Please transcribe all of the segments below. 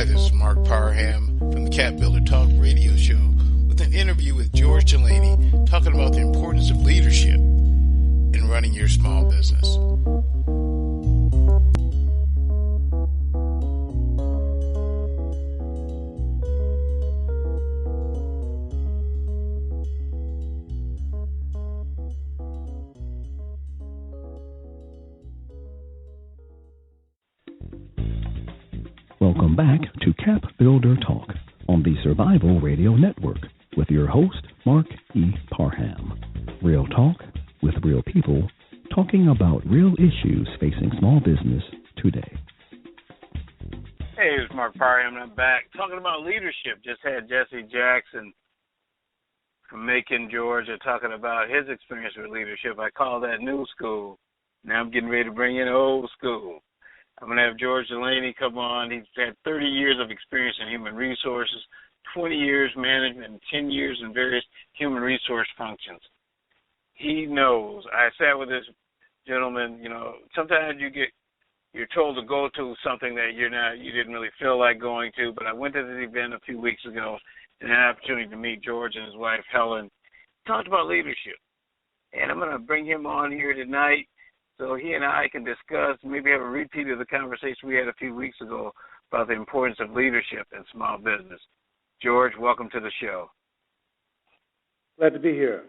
Hi, this is Mark Parham from the Cap Builder Talk radio show with an interview with George Delaney talking about the importance of leadership in running your small business. Welcome back to Cap Builder Talk on the Survival Radio Network with your host, Mark E. Parham. Real talk with real people talking about real issues facing small business today. Hey, it's Mark Parham, and I'm back talking about leadership. Just had Jesse Jackson from Macon, Georgia, talking about his experience with leadership. I call that new school. Now I'm getting ready to bring in old school. I'm going to have George Delaney come on. He's had 30 years of experience in human resources, 20 years management, and 10 years in various human resource functions. He knows. I sat with this gentleman. You know, sometimes you're told to go to something that you didn't really feel like going to. But I went to this event a few weeks ago and had an opportunity to meet George and his wife Helen. Talked about leadership, and I'm going to bring him on here tonight, so he and I can discuss, maybe have a repeat of the conversation we had a few weeks ago about the importance of leadership in small business. George, welcome to the show. Glad to be here.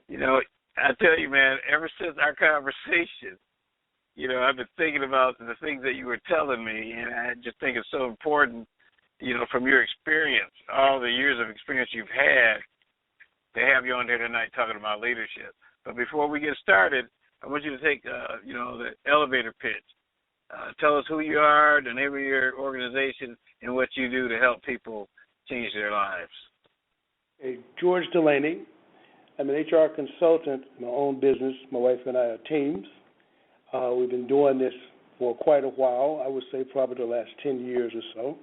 You know, I tell you, man, ever since our conversation, you know, I've been thinking about the things that you were telling me, and I just think it's so important, you know, from your experience, all the years of experience you've had, to have you on here tonight talking about leadership. But before we get started, I want you to take, the elevator pitch. Tell us who you are, the name of your organization, and what you do to help people change their lives. Hey, George Delaney. I'm an HR consultant in my own business. My wife and I are teams. We've been doing this for quite a while. I would say probably the last 10 years or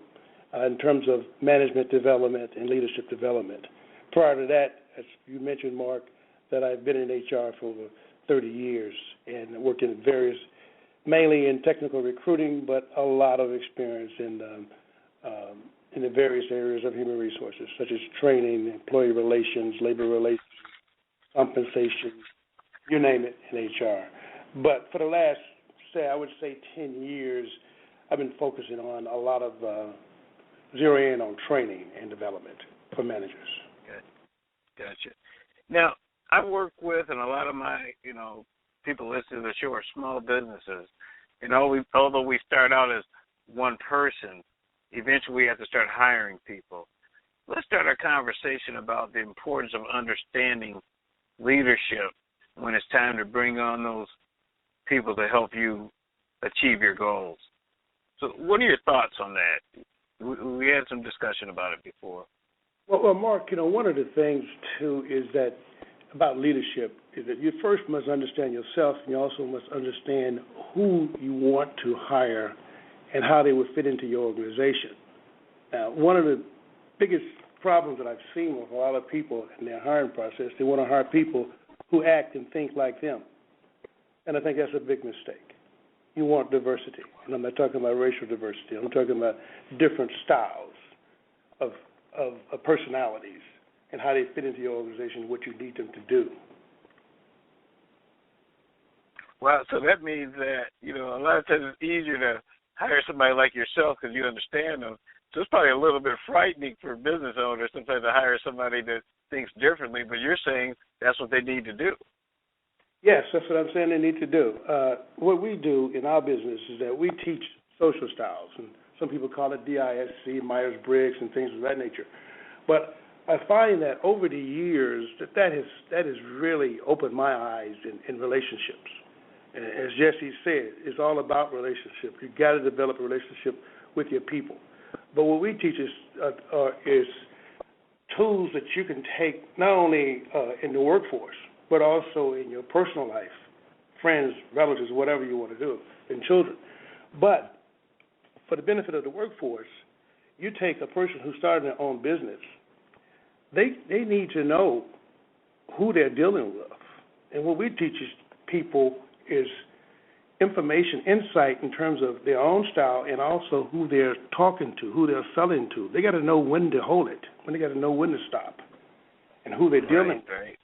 so, in terms of management development and leadership development. Prior to that, as you mentioned, Mark, that I've been in HR for over 30 years and worked in various, mainly in technical recruiting, but a lot of experience in the various areas of human resources, such as training, employee relations, labor relations, compensation, you name it, in HR. But for the last, I would say 10 years, I've been focusing on a lot of zeroing in on training and development for managers. Gotcha. Now, I work with, and a lot of my, people listening to the show are small businesses. And although we start out as one person, eventually we have to start hiring people. Let's start our conversation about the importance of understanding leadership when it's time to bring on those people to help you achieve your goals. So what are your thoughts on that? We had some discussion about it before. Well, Mark, one of the things, too, is that about leadership is that you first must understand yourself, and you also must understand who you want to hire and how they would fit into your organization. Now, one of the biggest problems that I've seen with a lot of people in their hiring process, they want to hire people who act and think like them. And I think that's a big mistake. You want diversity. And I'm not talking about racial diversity. I'm talking about different styles of personalities and how they fit into your organization, what you need them to do. Well, so that means that, a lot of times it's easier to hire somebody like yourself because you understand them. So it's probably a little bit frightening for business owners sometimes to hire somebody that thinks differently, but you're saying that's what they need to do. Yes, that's what I'm saying they need to do. What we do in our business is that we teach social styles, and some people call it DISC, Myers-Briggs, and things of that nature. But I find that over the years that has really opened my eyes in relationships. And as Jesse said, it's all about relationship. You've got to develop a relationship with your people. But what we teach is tools that you can take not only in the workforce, but also in your personal life, friends, relatives, whatever you want to do, and children. But for the benefit of the workforce, you take a person who started their own business, they need to know who they're dealing with. And what we teach people is information, insight in terms of their own style and also who they're talking to, who they're selling to. They got to know when to hold it, when they got to know when to stop, and who they're dealing with. Right.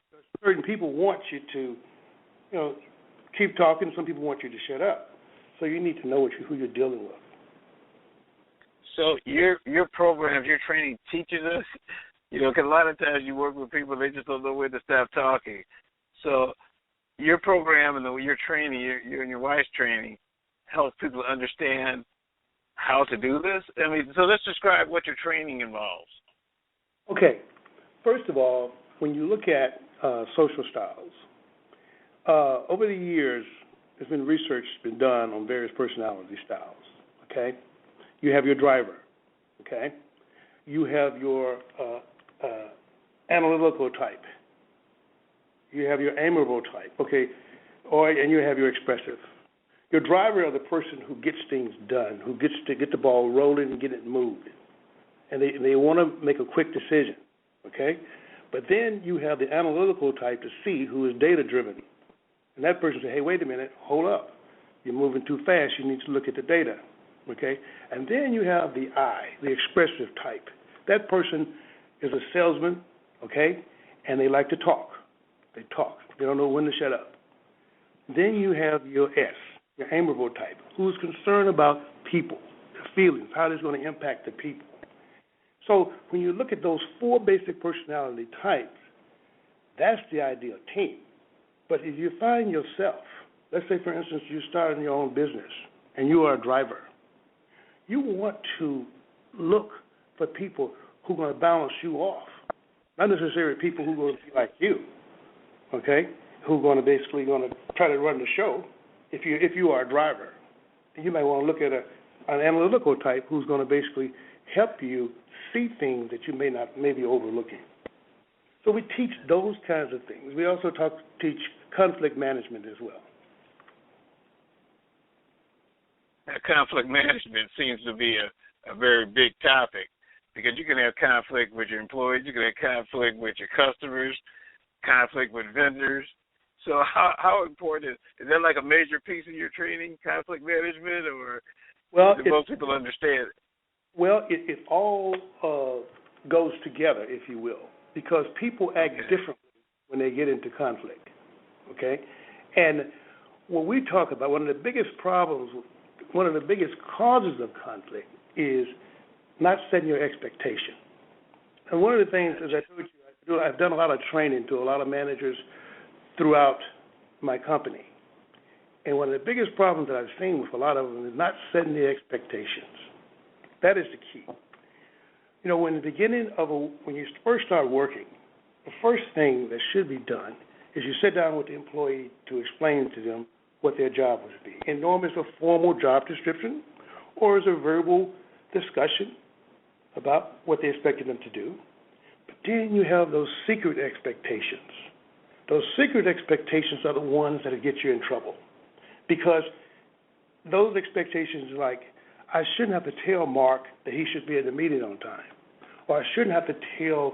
Certain people want you to, keep talking. Some people want you to shut up. So you need to know who you're dealing with. So your programs, your training teaches us, because a lot of times you work with people, they just don't know when to stop talking. So your program and your training, you and your wife's training, helps people understand how to do this? I mean, so let's describe what your training involves. Okay. First of all, when you look at social styles, over the years, there's been research been done on various personality styles, okay? You have your driver, okay? You have your analytical type. You have your amiable type, okay? And you have your expressive. Your driver are the person who gets things done, who gets to get the ball rolling and get it moved. And they want to make a quick decision, okay? But then you have the analytical type, to C, who is data-driven. And that person says, hey, wait a minute, hold up. You're moving too fast. You need to look at the data, okay? And then you have the I, the expressive type. That person is a salesman, okay, and they like to talk. They talk. They don't know when to shut up. Then you have your S, your amiable type, who's concerned about people, their feelings, how it's going to impact the people. So when you look at those four basic personality types, that's the ideal team. But if you find yourself, let's say, for instance, you start in your own business and you are a driver, you want to look for people who are going to balance you off, not necessarily people who are going to be like you, okay, who are going to basically try to run the show. If you are a driver, you might want to look at an analytical type who's going to basically help you see things that you may be overlooking. So we teach those kinds of things. We also teach conflict management as well. Now, conflict management seems to be a very big topic, because you can have conflict with your employees, you can have conflict with your customers, conflict with vendors. So how important is that, like a major piece of your training, conflict management, or do most people understand it? Well, it all goes together, if you will, because people act differently when they get into conflict, okay? And when we talk about one of the biggest problems, one of the biggest causes of conflict is not setting your expectation. And one of the things, as I told you, I've done a lot of training to a lot of managers throughout my company. And one of the biggest problems that I've seen with a lot of them is not setting the expectations. That is the key. When you first start working, the first thing that should be done is you sit down with the employee to explain to them what their job would be. And normally it's a formal job description or is a verbal discussion about what they expected them to do. But then you have those secret expectations. Those secret expectations are the ones that get you in trouble, because those expectations are like, I shouldn't have to tell Mark that he should be at the meeting on time, or I shouldn't have to tell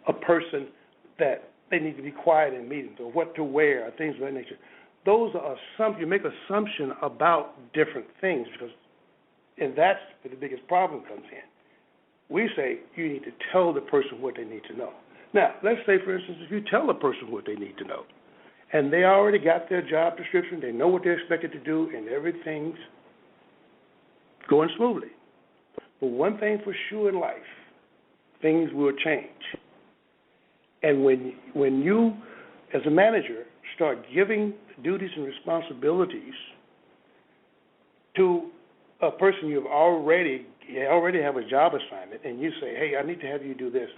a person that they need to be quiet in meetings, or what to wear, or things of that nature. Those are you make assumption about different things, and that's where the biggest problem comes in. We say you need to tell the person what they need to know. Now, let's say, for instance, if you tell a person what they need to know, and they already got their job description, they know what they're expected to do, and everything's going smoothly. But one thing for sure in life, things will change. And when you, as a manager, start giving duties and responsibilities to a person you already have a job assignment, and you say, hey, I need to have you do this.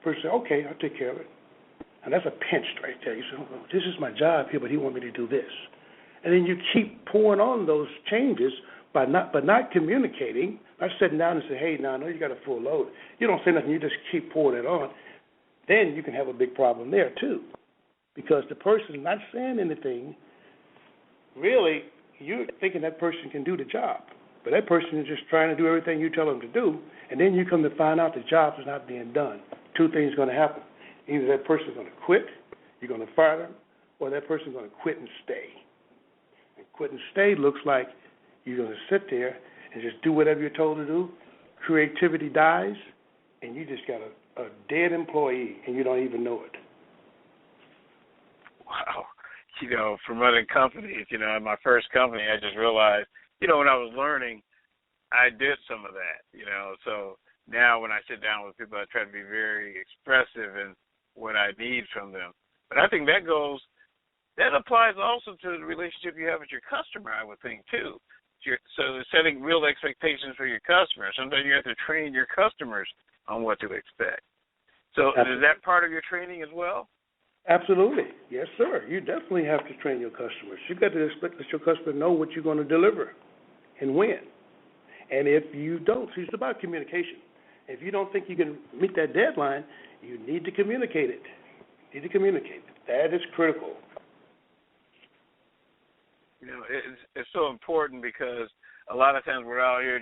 Person says, okay, I'll take care of it. And that's a pinch right there. You say, oh, this is my job here, but he wants me to do this. And then you keep pouring on those changes by not communicating, not sitting down and say, hey, now I know you got a full load. You don't say nothing, you just keep pouring it on. Then you can have a big problem there too, because the person not saying anything, really, you're thinking that person can do the job. But that person is just trying to do everything you tell them to do, and then you come to find out the job is not being done. Two things are going to happen. Either that person is going to quit, you're going to fire them, or that person is going to quit and stay. And Quit and stay looks like you're going to sit there and just do whatever you're told to do. Creativity dies, and you just got a dead employee, and you don't even know it. Wow. From running companies, in my first company, I just realized, when I was learning, I did some of that, So now when I sit down with people, I try to be very expressive in what I need from them. But I think that applies also to the relationship you have with your customer, I would think, too. So setting real expectations for your customers. Sometimes you have to train your customers on what to expect. So Is that part of your training as well? Absolutely. Yes, sir. You definitely have to train your customers. You've got to expect that your customer know what you're going to deliver and when. And if you don't, see, it's about communication. If you don't think you can meet that deadline, you need to communicate it. That is critical. It's so important because a lot of times we're out here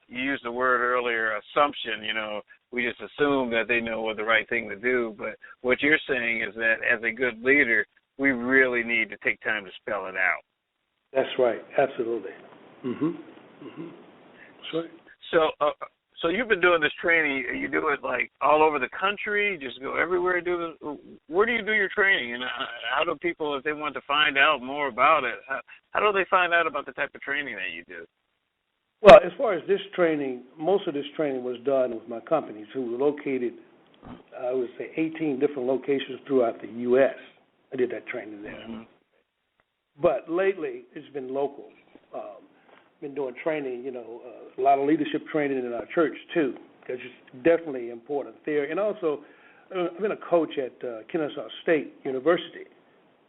you used the word earlier, assumption, we just assume that they know what the right thing to do. But what you're saying is that as a good leader, we really need to take time to spell it out. That's right. Absolutely. That's right. So you've been doing this training. You do it like all over the country? Just go everywhere and do this? Where do you do your training? And how do people, if they want to find out more about it, how do they find out about the type of training that you do? Well, as far as this training, most of this training was done with my companies who were located, I would say, 18 different locations throughout the U.S. I did that training there. Mm-hmm. But lately, it's been local. Been doing training, a lot of leadership training in our church, too, because it's definitely important there. And also, I've been a coach at Kennesaw State University,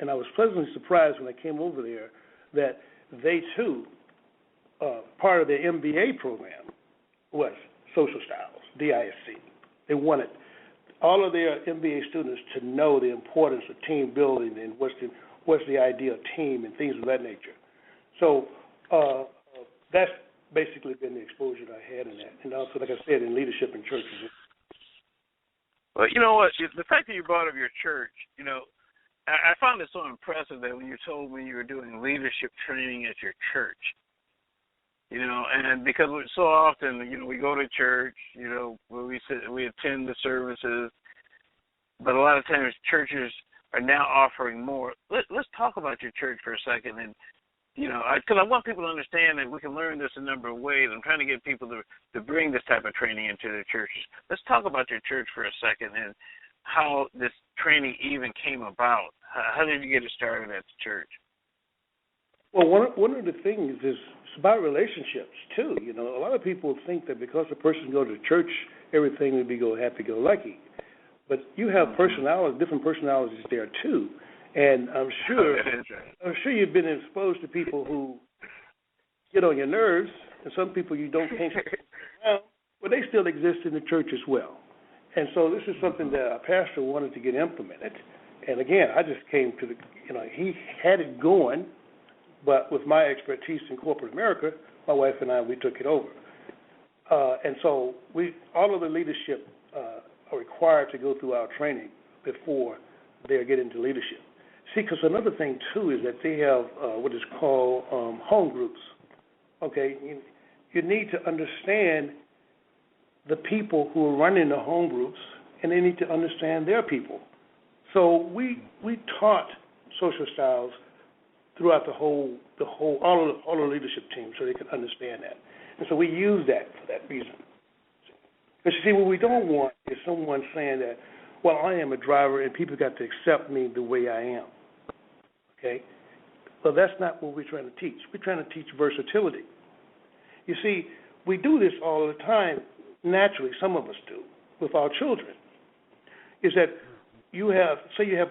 and I was pleasantly surprised when I came over there that they, too, part of their MBA program was social styles, DISC. They wanted all of their MBA students to know the importance of team building and what's the ideal team and things of that nature. So that's basically been the exposure that I had in that. And also, like I said, in leadership in churches. Well, you know what? The fact that you brought up your church, I found it so impressive that when you told me you were doing leadership training at your church, and because so often, we go to church, we attend the services, but a lot of times churches are now offering more. Let's talk about your church for a second, and because I want people to understand that we can learn this a number of ways. I'm trying to get people to bring this type of training into their churches. Let's talk about your church for a second and how this training even came about. How did you get it started at the church? Well, one of the things is it's about relationships, too. A lot of people think that because a person goes to church, everything would be happy-go-lucky. But you have different personalities there, too. And I'm sure you've been exposed to people who get on your nerves, and some people you can't around, but they still exist in the church as well. And so this is something that a pastor wanted to get implemented. And again, I just came to he had it going, but with my expertise in corporate America, my wife and we took it over. And so all of the leadership are required to go through our training before they get into leadership. See, because another thing, too, is that they have what is called home groups. Okay? You need to understand the people who are running the home groups, and they need to understand their people. So we taught social styles throughout all the leadership team so they could understand that. And so we use that for that reason. But you see, what we don't want is someone saying that, well, I am a driver and people got to accept me the way I am. Okay? Well, that's not what we're trying to teach. We're trying to teach versatility. You see, we do this all the time, naturally, some of us do, with our children. Is that you have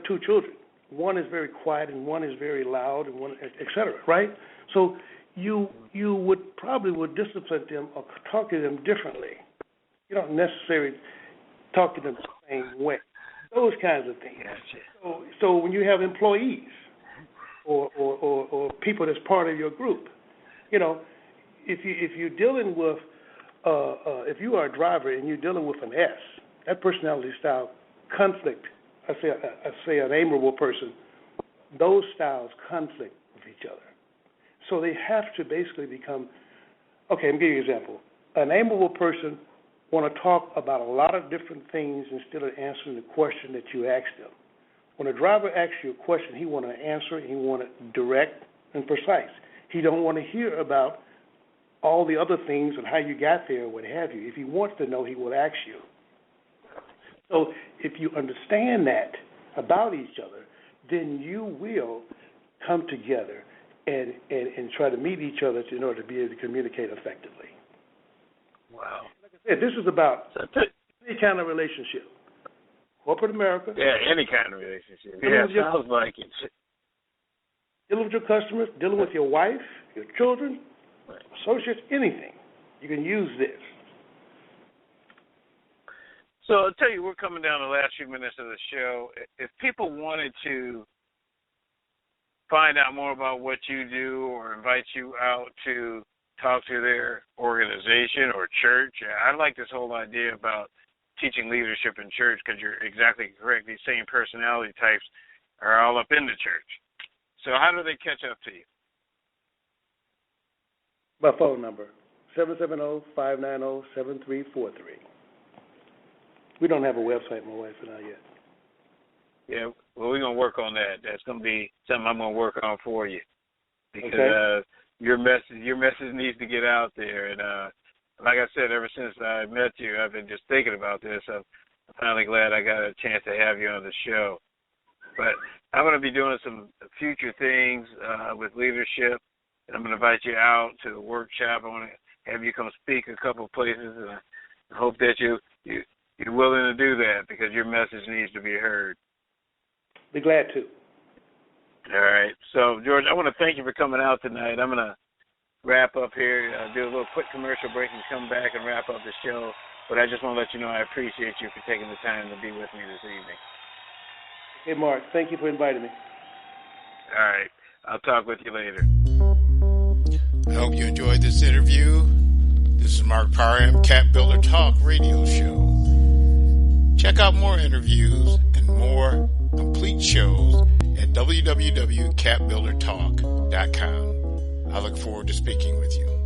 two children. One is very quiet and one is very loud and one, et cetera, right? So you would discipline them or talk to them differently. You don't necessarily talk to them the same way. Those kinds of things. So when you have employees or people that's part of your group, if you're dealing with if you are a driver and you're dealing with an S, that personality style conflict. I say an amiable person. Those styles conflict with each other. So they have to basically become, okay, I'm giving you an example. An amiable person want to talk about a lot of different things instead of answering the question that you asked them. When a driver asks you a question, he want to answer, he want it direct and precise. He don't want to hear about all the other things and how you got there or what have you. If he wants to know, he will ask you. So if you understand that about each other, then you will come together and try to meet each other in order to be able to communicate effectively. Wow. Like I said, this is about any kind of relationship. Corporate America. Yeah, any kind of relationship. Yeah, sounds like it. Dealing with your customers, dealing with your wife, your children, associates, anything. You can use this. So I'll tell you, we're coming down the last few minutes of the show. If people wanted to find out more about what you do or invite you out to talk to their organization or church, I like this whole idea about teaching leadership in church because you're exactly correct. These same personality types are all up in the church. So how do they catch up to you? My phone number, 770-590-7343. We don't have a website, my wife and I, yet. Yeah, well, we're going to work on that. That's going to be something I'm going to work on for you because your message needs to get out there. And like I said, ever since I met you, I've been just thinking about this. I'm finally glad I got a chance to have you on the show. But I'm going to be doing some future things with leadership, and I'm going to invite you out to a workshop. I want to have you come speak a couple of places, and I hope that you're willing to do that because your message needs to be heard. Be glad to. All right. So, George, I want to thank you for coming out tonight. I'm going to wrap up here, do a little quick commercial break and come back and wrap up the show. But I just want to let you know I appreciate you for taking the time to be with me this evening. Hey, Mark, thank you for inviting me. All right. I'll talk with you later. I hope you enjoyed this interview. This is Mark Parham, Cap Builder Talk radio show. Check out more interviews and more complete shows at www.capbuildertalk.com. I look forward to speaking with you.